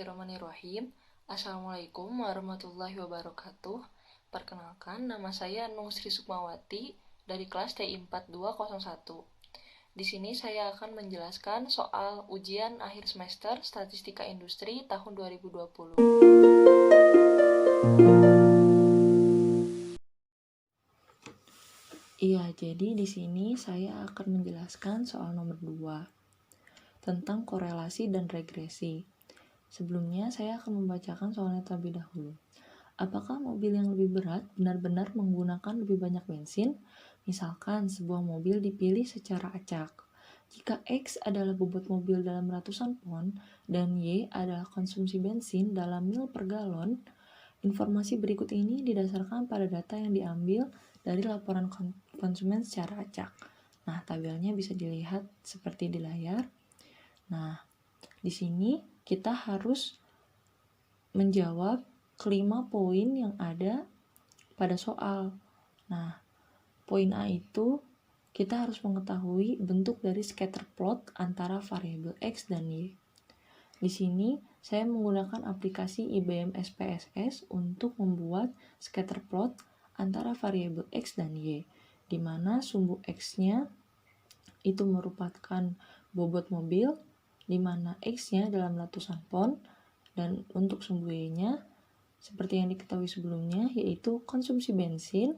Bismillahirrahmanirrahim. Assalamualaikum warahmatullahi wabarakatuh. Perkenalkan, nama saya Nung Sri Sukmawati dari kelas TI 4201. Di sini saya akan menjelaskan soal ujian akhir semester Statistika Industri tahun 2020. Iya, jadi di sini saya akan menjelaskan soal nomor 2 tentang korelasi dan regresi. Sebelumnya, saya akan membacakan soalnya terlebih dahulu. Apakah mobil yang lebih berat benar-benar menggunakan lebih banyak bensin? Misalkan, sebuah mobil dipilih secara acak. Jika X adalah bobot mobil dalam ratusan pon dan Y adalah konsumsi bensin dalam mil per galon, informasi berikut ini didasarkan pada data yang diambil dari laporan konsumen secara acak. Nah, tabelnya bisa dilihat seperti di layar. Nah, di sini kita harus menjawab kelima poin yang ada pada soal. Nah, poin A itu kita harus mengetahui bentuk dari scatter plot antara variabel X dan Y. Di sini saya menggunakan aplikasi IBM SPSS untuk membuat scatter plot antara variabel X dan Y, di mana sumbu X-nya itu merupakan bobot mobil, di mana X-nya dalam ratusan pon, dan untuk sumbu Y-nya seperti yang diketahui sebelumnya, yaitu konsumsi bensin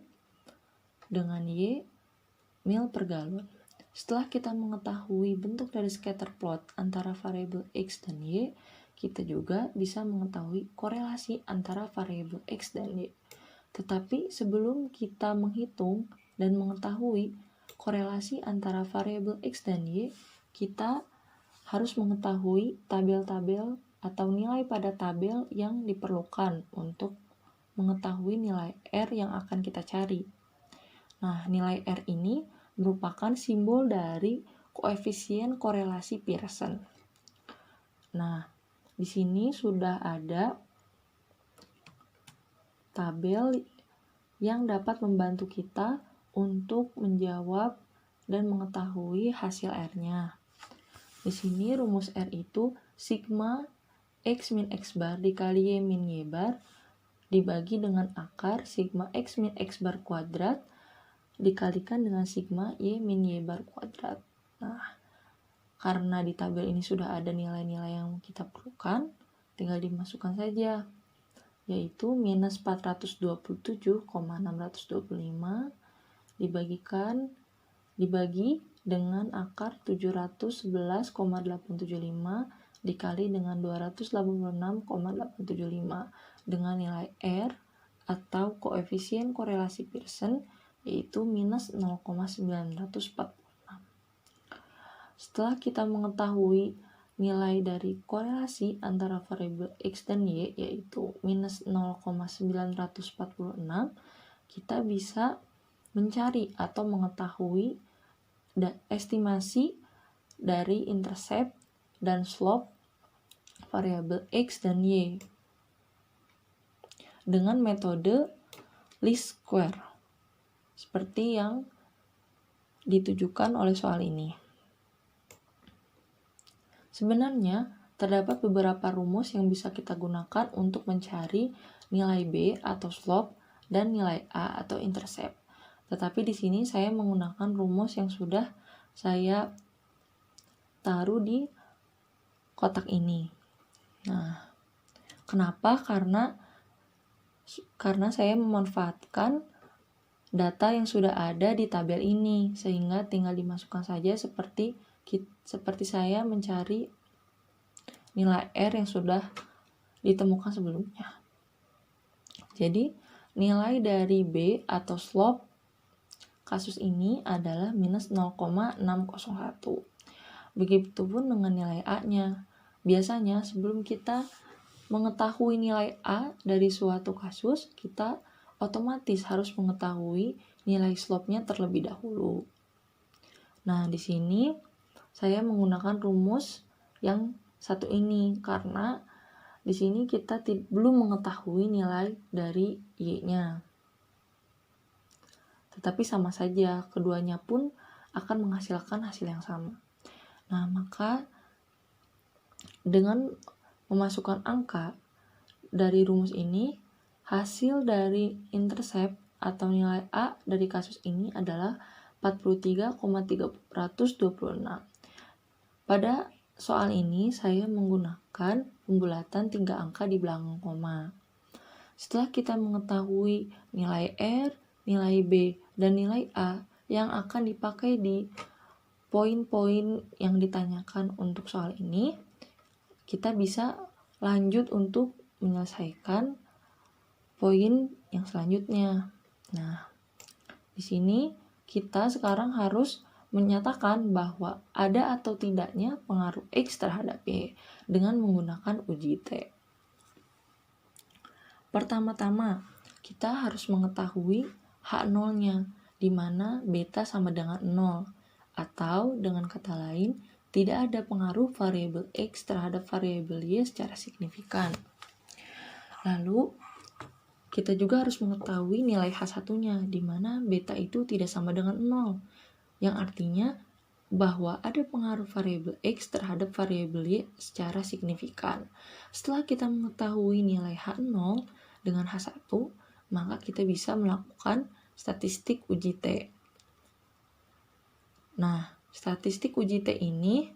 dengan Y mil per galon. Setelah kita mengetahui bentuk dari scatter plot antara variabel X dan Y, kita juga bisa mengetahui korelasi antara variabel X dan Y. Tetapi sebelum kita menghitung dan mengetahui korelasi antara variabel X dan Y, kita harus mengetahui tabel-tabel atau nilai pada tabel yang diperlukan untuk mengetahui nilai R yang akan kita cari. Nah, nilai R ini merupakan simbol dari koefisien korelasi Pearson. Nah, di sini sudah ada tabel yang dapat membantu kita untuk menjawab dan mengetahui hasil R-nya. Di sini rumus R itu sigma X min X bar dikali Y min Y bar dibagi dengan akar sigma X min X bar kuadrat dikalikan dengan sigma Y min Y bar kuadrat. Nah, karena di tabel ini sudah ada nilai-nilai yang kita perlukan, tinggal dimasukkan saja, yaitu minus 427,625 dibagi dengan akar 711,875 dikali dengan 286,875 dengan nilai R atau koefisien korelasi Pearson yaitu minus 0,946. Setelah kita mengetahui nilai dari korelasi antara variabel X dan Y yaitu minus 0,946, kita bisa mencari atau mengetahui estimasi dari intercept dan slope variabel X dan Y dengan metode least square seperti yang ditujukan oleh soal ini. Sebenarnya terdapat beberapa rumus yang bisa kita gunakan untuk mencari nilai B atau slope dan nilai A atau intercept. Tetapi di sini saya menggunakan rumus yang sudah saya taruh di kotak ini. Nah, kenapa? Karena saya memanfaatkan data yang sudah ada di tabel ini, sehingga tinggal dimasukkan saja seperti saya mencari nilai R yang sudah ditemukan sebelumnya. Jadi, nilai dari B atau slope kasus ini adalah minus 0,601. Begitupun dengan nilai A-nya. Biasanya sebelum kita mengetahui nilai A dari suatu kasus, kita otomatis harus mengetahui nilai slope-nya terlebih dahulu. Nah, di sini saya menggunakan rumus yang satu ini karena di sini kita belum mengetahui nilai dari Y-nya. Tetapi sama saja, keduanya pun akan menghasilkan hasil yang sama. Nah, maka dengan memasukkan angka dari rumus ini, hasil dari intercept atau nilai A dari kasus ini adalah 43,326. Pada soal ini saya menggunakan pembulatan 3 angka di belakang koma. Setelah kita mengetahui nilai R, nilai B, dan nilai A yang akan dipakai di poin-poin yang ditanyakan untuk soal ini, kita bisa lanjut untuk menyelesaikan poin yang selanjutnya. Nah, di sini kita sekarang harus menyatakan bahwa ada atau tidaknya pengaruh X terhadap Y dengan menggunakan uji T. Pertama-tama, kita harus mengetahui H0-nya, di mana beta sama dengan 0, atau dengan kata lain, tidak ada pengaruh variabel X terhadap variabel Y secara signifikan. Lalu, kita juga harus mengetahui nilai H1-nya, di mana beta itu tidak sama dengan 0, yang artinya bahwa ada pengaruh variabel X terhadap variabel Y secara signifikan. Setelah kita mengetahui nilai H0 dengan H1, maka kita bisa melakukan statistik uji T. Nah, statistik uji T ini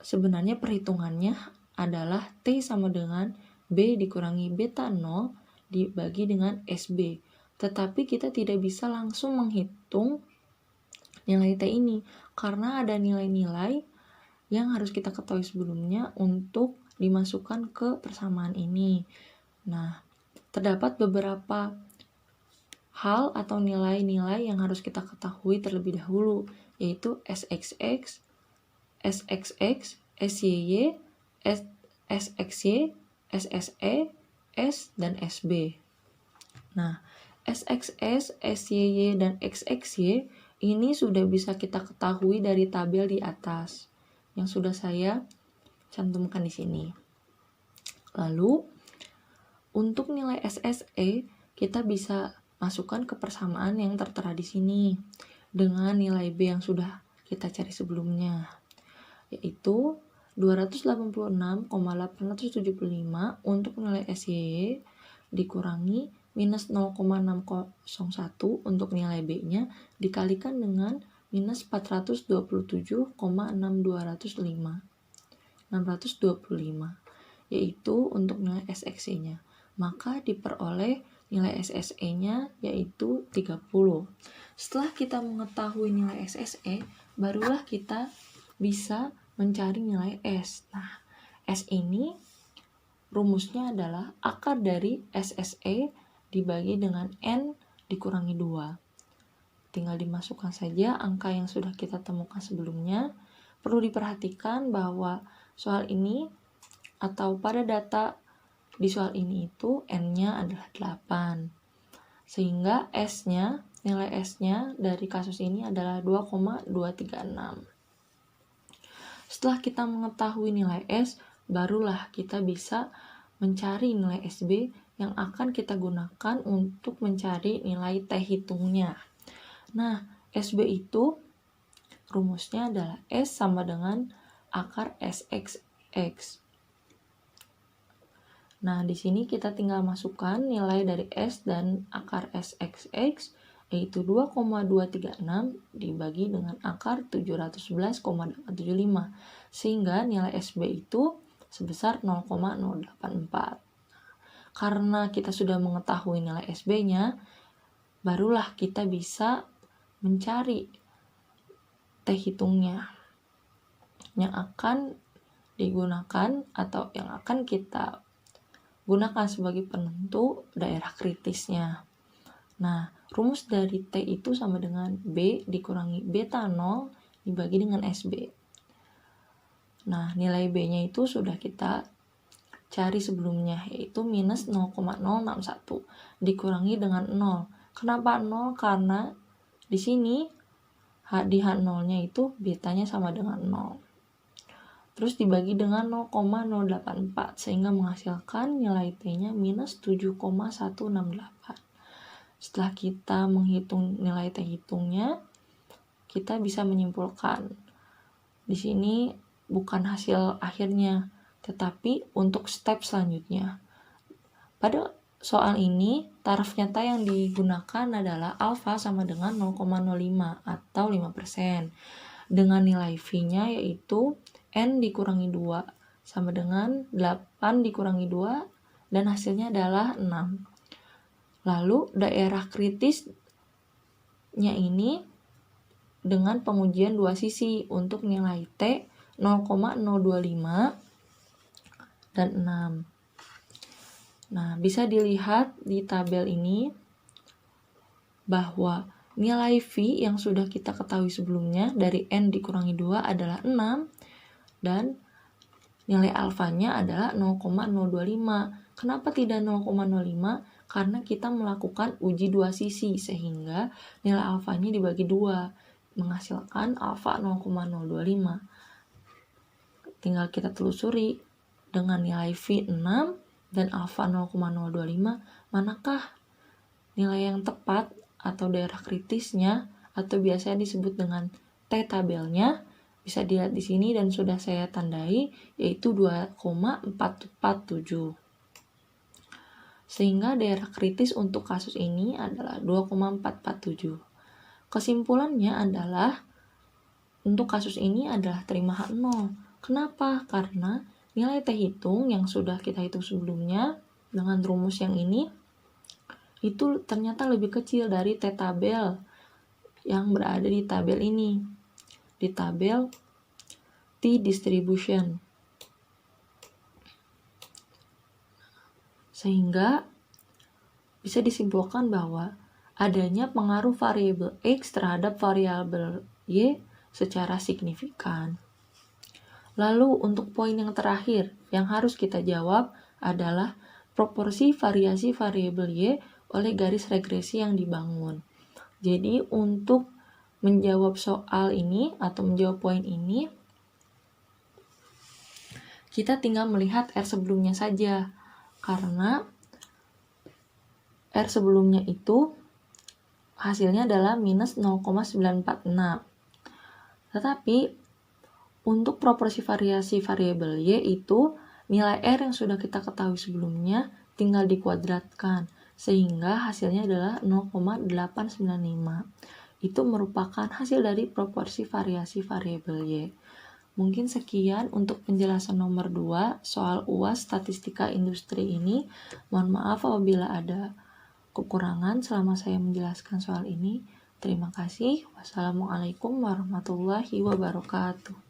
sebenarnya perhitungannya adalah T sama dengan B dikurangi beta 0 dibagi dengan SB. Tetapi kita tidak bisa langsung menghitung nilai T ini karena ada nilai-nilai yang harus kita ketahui sebelumnya untuk dimasukkan ke persamaan ini. Nah, terdapat beberapa hal atau nilai-nilai yang harus kita ketahui terlebih dahulu, yaitu SXX, SXX, SYY, SXY, SSE, S, dan SB. Nah, SXS, SYY, dan XXY ini sudah bisa kita ketahui dari tabel di atas yang sudah saya cantumkan di sini. Lalu, untuk nilai SSE, kita bisa masukkan ke persamaan yang tertera di sini dengan nilai B yang sudah kita cari sebelumnya, yaitu 286,875 untuk nilai SYY dikurangi minus 0,601 untuk nilai B-nya dikalikan dengan minus 427,625, yaitu untuk nilai SXY-nya. Maka diperoleh nilai SSE-nya yaitu 30. Setelah kita mengetahui nilai SSE, barulah kita bisa mencari nilai S. Nah, S ini rumusnya adalah akar dari SSE dibagi dengan N dikurangi 2. Tinggal dimasukkan saja angka yang sudah kita temukan sebelumnya. Perlu diperhatikan bahwa soal ini atau pada data di soal ini itu N-nya adalah 8. Sehingga S-nya, nilai S-nya dari kasus ini adalah 2,236. Setelah kita mengetahui nilai S, barulah kita bisa mencari nilai SB yang akan kita gunakan untuk mencari nilai T hitungnya. Nah, SB itu rumusnya adalah S sama dengan akar SXX. Nah, di sini kita tinggal masukkan nilai dari S dan akar SXX, yaitu 2,236 dibagi dengan akar 711,875, sehingga nilai SB itu sebesar 0,084. Karena kita sudah mengetahui nilai SB-nya, barulah kita bisa mencari T hitungnya yang akan digunakan atau yang akan kita gunakan sebagai penentu daerah kritisnya. Nah, rumus dari T itu sama dengan B dikurangi beta 0 dibagi dengan SB. Nah, nilai B-nya itu sudah kita cari sebelumnya, yaitu minus 0,061 dikurangi dengan 0. Kenapa 0? Karena di sini di H0-nya itu betanya sama dengan 0. Terus dibagi dengan 0,084 sehingga menghasilkan nilai T-nya minus 7,168. Setelah kita menghitung nilai T hitungnya, kita bisa menyimpulkan di sini bukan hasil akhirnya, Tetapi untuk step selanjutnya, pada soal ini taraf nyata yang digunakan adalah alfa sama dengan 0,05 atau 5%. Dengan nilai V-nya yaitu N dikurangi 2 sama dengan 8 dikurangi 2 dan hasilnya adalah 6. Lalu daerah kritisnya ini dengan pengujian dua sisi untuk nilai T 0,025 dan 6. Nah, bisa dilihat di tabel ini bahwa nilai V yang sudah kita ketahui sebelumnya dari N dikurangi 2 adalah 6 dan nilai alfanya adalah 0,025. Kenapa tidak 0,05? Karena kita melakukan uji dua sisi sehingga nilai alfanya dibagi 2 menghasilkan alfa 0,025. Tinggal kita telusuri dengan nilai V 6 dan alfa 0,025, manakah nilai yang tepat atau daerah kritisnya atau biasanya disebut dengan T tabelnya. Bisa dilihat di sini dan sudah saya tandai, yaitu 2,447. Sehingga daerah kritis untuk kasus ini adalah 2,447. Kesimpulannya adalah untuk kasus ini adalah terima hak 0. Kenapa? Karena nilai T hitung yang sudah kita hitung sebelumnya dengan rumus yang ini itu ternyata lebih kecil dari T tabel yang berada di tabel ini, di tabel T distribution. Sehingga bisa disimpulkan bahwa adanya pengaruh variabel X terhadap variabel Y secara signifikan. Lalu untuk poin yang terakhir yang harus kita jawab adalah proporsi variasi variabel Y oleh garis regresi yang dibangun. Jadi untuk menjawab soal ini atau menjawab poin ini, kita tinggal melihat R sebelumnya saja. Karena R sebelumnya itu hasilnya adalah minus 0,946. Tetapi untuk proporsi variasi variabel Y itu nilai R yang sudah kita ketahui sebelumnya tinggal dikuadratkan sehingga hasilnya adalah 0,895. Itu merupakan hasil dari proporsi variasi variabel Y. Mungkin sekian untuk penjelasan nomor 2 soal UAS Statistika Industri ini. Mohon maaf apabila ada kekurangan selama saya menjelaskan soal ini. Terima kasih. Wassalamualaikum warahmatullahi wabarakatuh.